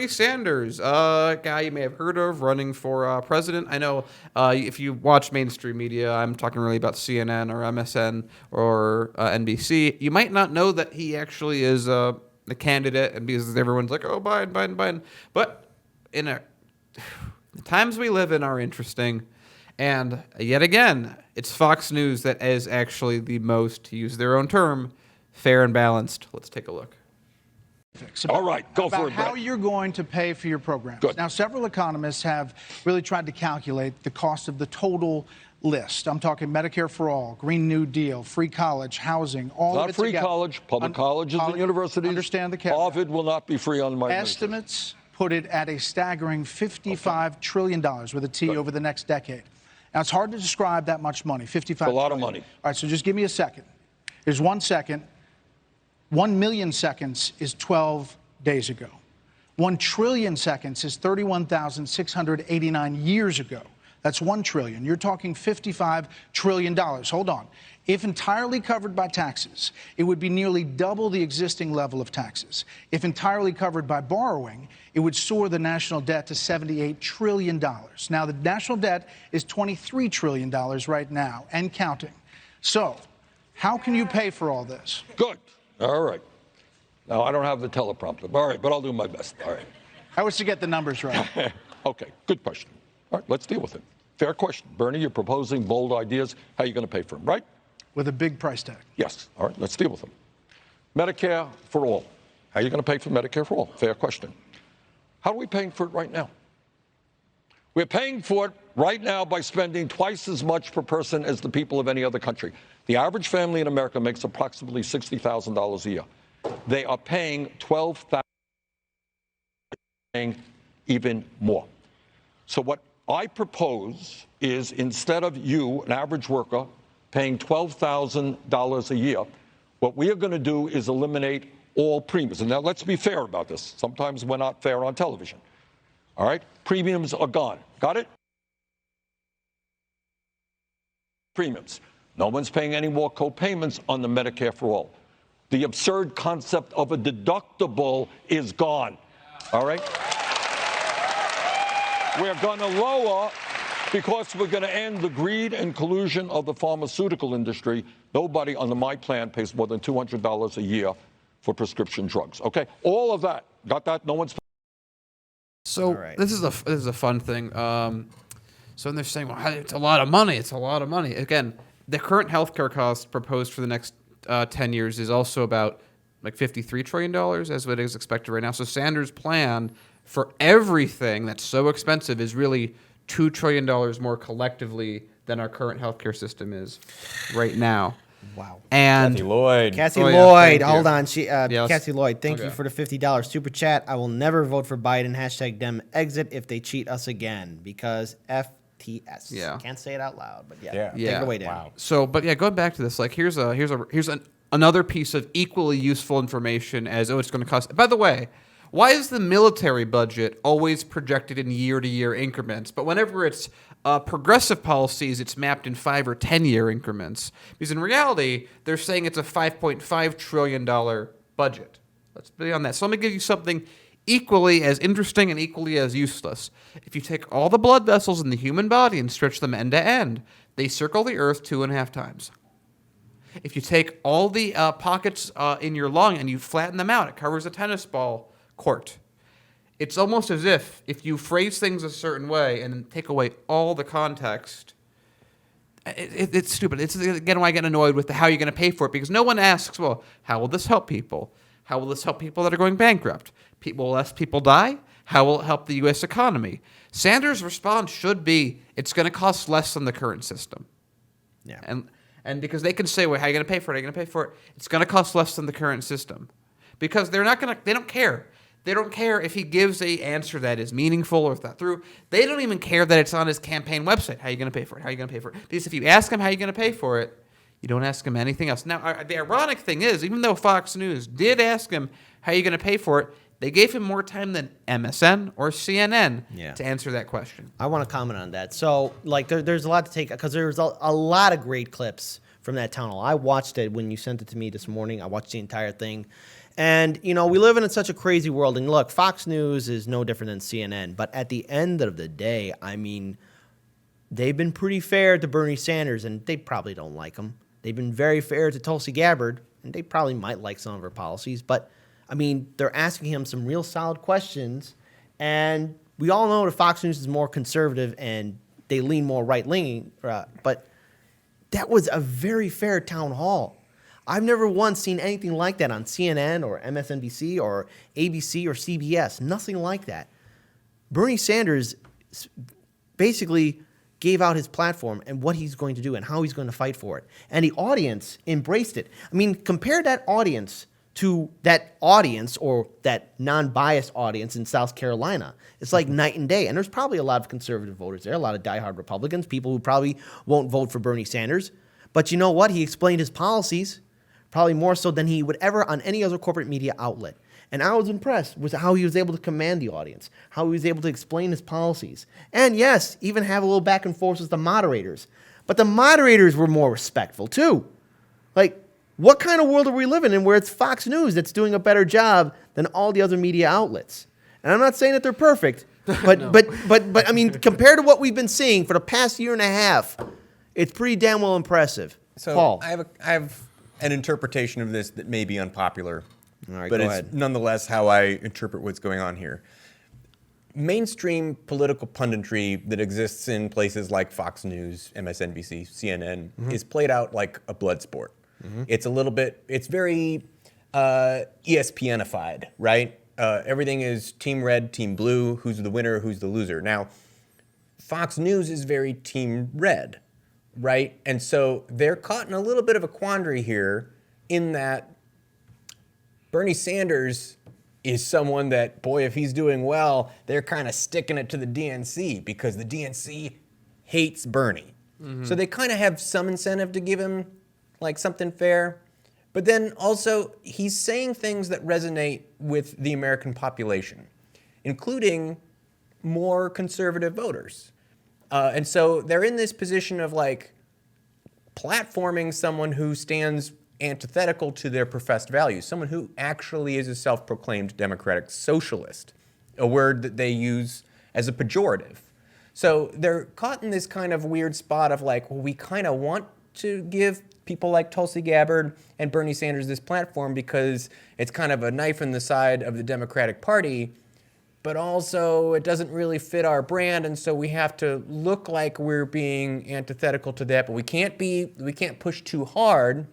Bernie Sanders, a guy you may have heard of, running for president. I know if you watch mainstream media, I'm talking really about CNN or MSN or NBC. You might not know that he actually is the candidate, and because everyone's like, oh, Biden, Biden, Biden. But the times we live in are interesting. And yet again, it's Fox News that is actually the most, to use their own term, fair and balanced. Let's take a look. All right, go for it, how Brett. you're going to pay for your programs. Good. Now, several economists have really tried to calculate the cost of the total list. I'm talking Medicare for All, Green New Deal, free college, housing, all of it Not free together. college, public colleges and universities. Understand the caveat. Harvard will not be free on my Estimates put it at a staggering $55 trillion with a T Good. over the next decade. Now, it's hard to describe that much money, 55 It's a lot of trillion. money. All right, so just give me a second. Here's 1 second. 1 million seconds is 12 days ago. 1 trillion seconds is 31,689 years ago. That's 1 trillion. You're talking $55 trillion. Hold on. If entirely covered by taxes, it would be nearly double the existing level of taxes. If entirely covered by borrowing, it would soar the national debt to $78 trillion. Now, the national debt is $23 trillion right now and counting. So, how can you pay for all this? Good. All right. Now, I don't have the teleprompter. All right, but I'll do my best. All right. I was to get the numbers right. Okay, good question. All right, let's deal with it. Fair question. Bernie, you're proposing bold ideas. How are you going to pay for them, right? With a big price tag. Yes. All right, let's deal with them. Medicare for all. How are you going to pay for Medicare for all? Fair question. How are we paying for it right now? We're paying for it right now by spending twice as much per person as the people of any other country. The average family in America makes approximately $60,000 a year. They are paying $12,000, paying even more. So what I propose is, instead of you, an average worker, paying $12,000 a year, what we are going to do is eliminate all premiums. And now let's be fair about this. Sometimes we're not fair on television. All right? Premiums are gone. Got it? Premiums. No one's paying any more co-payments on the Medicare for all. The absurd concept of a deductible is gone. All right? We're going to lower, because we're going to end the greed and collusion of the pharmaceutical industry. Nobody under my plan pays more than $200 a year for prescription drugs. Okay? All of that. Got that? No one's. So this is a fun thing. So when they're saying, well, it's a lot of money. It's a lot of money. Again, the current healthcare cost proposed for the next 10 years is also about like $53 trillion, as what is expected right now. So Sanders' plan for everything that's so expensive is really $2 trillion more collectively than our current healthcare system is right now. Wow. And Kathy Lloyd. Cassie Oh, yeah, Lloyd, thank you. hold on. She, Yes. Cassie Lloyd, thank you Okay. for the $50 super chat. I will never vote for Biden. Hashtag Dem exit if they cheat us again, because FTS. Yeah. Can't say it out loud, but yeah. Yeah. Take it away, Dan. Wow. So, but yeah, going back to this, like here's another piece of equally useful information as it's going to cost. By the way, why is the military budget always projected in year-to-year increments? But whenever it's progressive policies, it's mapped in 5 or 10-year increments. Because in reality, they're saying it's a $5.5 trillion budget. Let's be on that. So let me give you something equally as interesting and equally as useless. If you take all the blood vessels in the human body and stretch them end to end, they circle the Earth 2.5 times. If you take all the pockets in your lung and you flatten them out, it covers a tennis ball court. It's almost as if you phrase things a certain way and then take away all the context, it's stupid. It's again why I get annoyed with how you're going to pay for it, because no one asks, well, how will this help people? How will this help people that are going bankrupt? Will less people die? How will it help the U.S. economy? Sanders' response should be, it's going to cost less than the current system. Yeah. And because they can say, well, how are you going to pay for it? How are you going to pay for it? It's going to cost less than the current system. Because they don't care. They don't care if he gives a answer that is meaningful or thought through. They don't even care that it's on his campaign website. How are you going to pay for it? How are you going to pay for it? Because if you ask him how you're going to pay for it, you don't ask him anything else. Now, the ironic thing is, even though Fox News did ask him how are you going to pay for it, they gave him more time than MSN or CNN to answer that question. I want to comment on that. So, like, there's a lot to take, because there's a lot of great clips from that town hall. I watched it when you sent it to me this morning. I watched the entire thing. And, you know, we live in such a crazy world. And look, Fox News is no different than CNN. But at the end of the day, I mean, they've been pretty fair to Bernie Sanders, and they probably don't like him. They've been very fair to Tulsi Gabbard, and they probably might like some of her policies. But, I mean, they're asking him some real solid questions. And we all know that Fox News is more conservative and they lean more right-leaning. But that was a very fair town hall. I've never once seen anything like that on CNN or MSNBC or ABC or CBS. Nothing like that. Bernie Sanders basically gave out his platform and what he's going to do and how he's going to fight for it. And the audience embraced it. I mean, compare that audience to that audience or that non-biased audience in South Carolina. It's like night and day. And there's probably a lot of conservative voters there, a lot of diehard Republicans, people who probably won't vote for Bernie Sanders. But you know what? He explained his policies probably more so than he would ever on any other corporate media outlet. And I was impressed with how he was able to command the audience, how he was able to explain his policies. And yes, even have a little back and forth with the moderators. But the moderators were more respectful too. Like, what kind of world are we living in where it's Fox News that's doing a better job than all the other media outlets? And I'm not saying that they're perfect, but No. but I mean, compared to what we've been seeing for the past year and a half, it's pretty damn well impressive. So Paul. I have an interpretation of this that may be unpopular, All right, but go it's ahead. nonetheless how I interpret what's going on here. Mainstream political punditry that exists in places like Fox News, MSNBC, CNN is played out like a blood sport. It's a little bit, it's very ESPN-ified, right? Everything is team red, team blue, who's the winner, who's the loser. Now, Fox News is very team red, right? And so they're caught in a little bit of a quandary here in that Bernie Sanders is someone that, boy, if he's doing well, they're kind of sticking it to the DNC because the DNC hates Bernie. So they kind of have some incentive to give him like something fair. But then also he's saying things that resonate with the American population, including more conservative voters. And so they're in this position of like platforming someone who stands antithetical to their professed values, someone who actually is a self-proclaimed democratic socialist, a word that they use as a pejorative. So they're caught in this kind of weird spot of like, well, we kind of want to give people like Tulsi Gabbard and Bernie Sanders this platform because it's kind of a knife in the side of the Democratic Party, but also it doesn't really fit our brand, and so we have to look like we're being antithetical to that, but we can't push too hard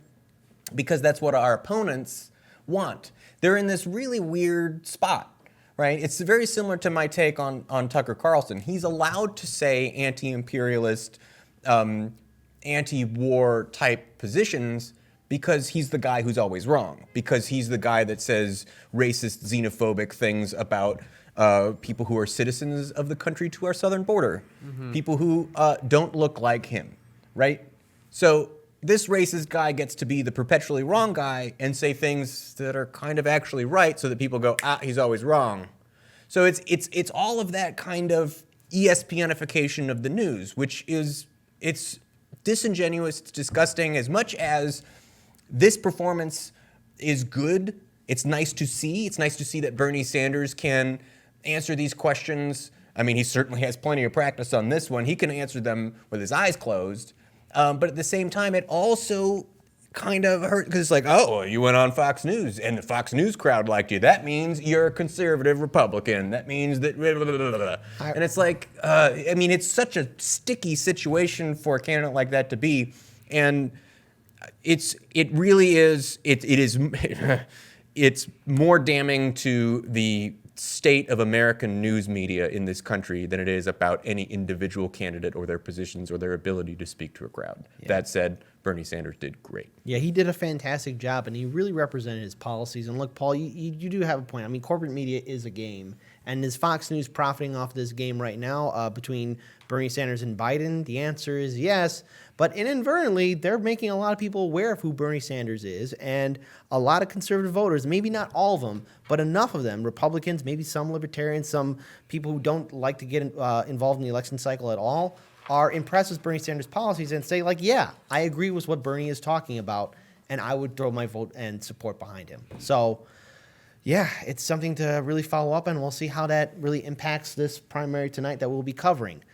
because that's what our opponents want. They're in this really weird spot, right? It's very similar to my take on Tucker Carlson. He's allowed to say anti-imperialist, anti-war type positions because he's the guy who's always wrong, because he's the guy that says racist, xenophobic things about people who are citizens of the country to our southern border, people who don't look like him, right? So this racist guy gets to be the perpetually wrong guy and say things that are kind of actually right so that people go, he's always wrong. So it's all of that kind of ESPNification of the news, which it's disingenuous, it's disgusting. As much as this performance is good, it's nice to see. It's nice to see that Bernie Sanders can answer these questions. I mean, he certainly has plenty of practice on this one. He can answer them with his eyes closed. But at the same time, it also kind of hurt because it's like, oh, you went on Fox News and the Fox News crowd liked you. That means you're a conservative Republican. That means that, blah, blah, blah, blah, blah. And it's like, I mean, it's such a sticky situation for a candidate like that to be. And it really is, it's more damning to the state of American news media in this country than it is about any individual candidate or their positions or their ability to speak to a crowd. Yeah. That said, Bernie Sanders did great. Yeah, he did a fantastic job, and he really represented his policies. And look, Paul, you do have a point. I mean, corporate media is a game, and is Fox News profiting off this game right now between Bernie Sanders and Biden? The answer is yes, but inadvertently, they're making a lot of people aware of who Bernie Sanders is, and a lot of conservative voters, maybe not all of them, but enough of them, Republicans, maybe some libertarians, some people who don't like to get involved in the election cycle at all, are impressed with Bernie Sanders' policies and say, like, yeah, I agree with what Bernie is talking about, and I would throw my vote and support behind him. So yeah, it's something to really follow up on. We'll see how that really impacts this primary tonight that we'll be covering.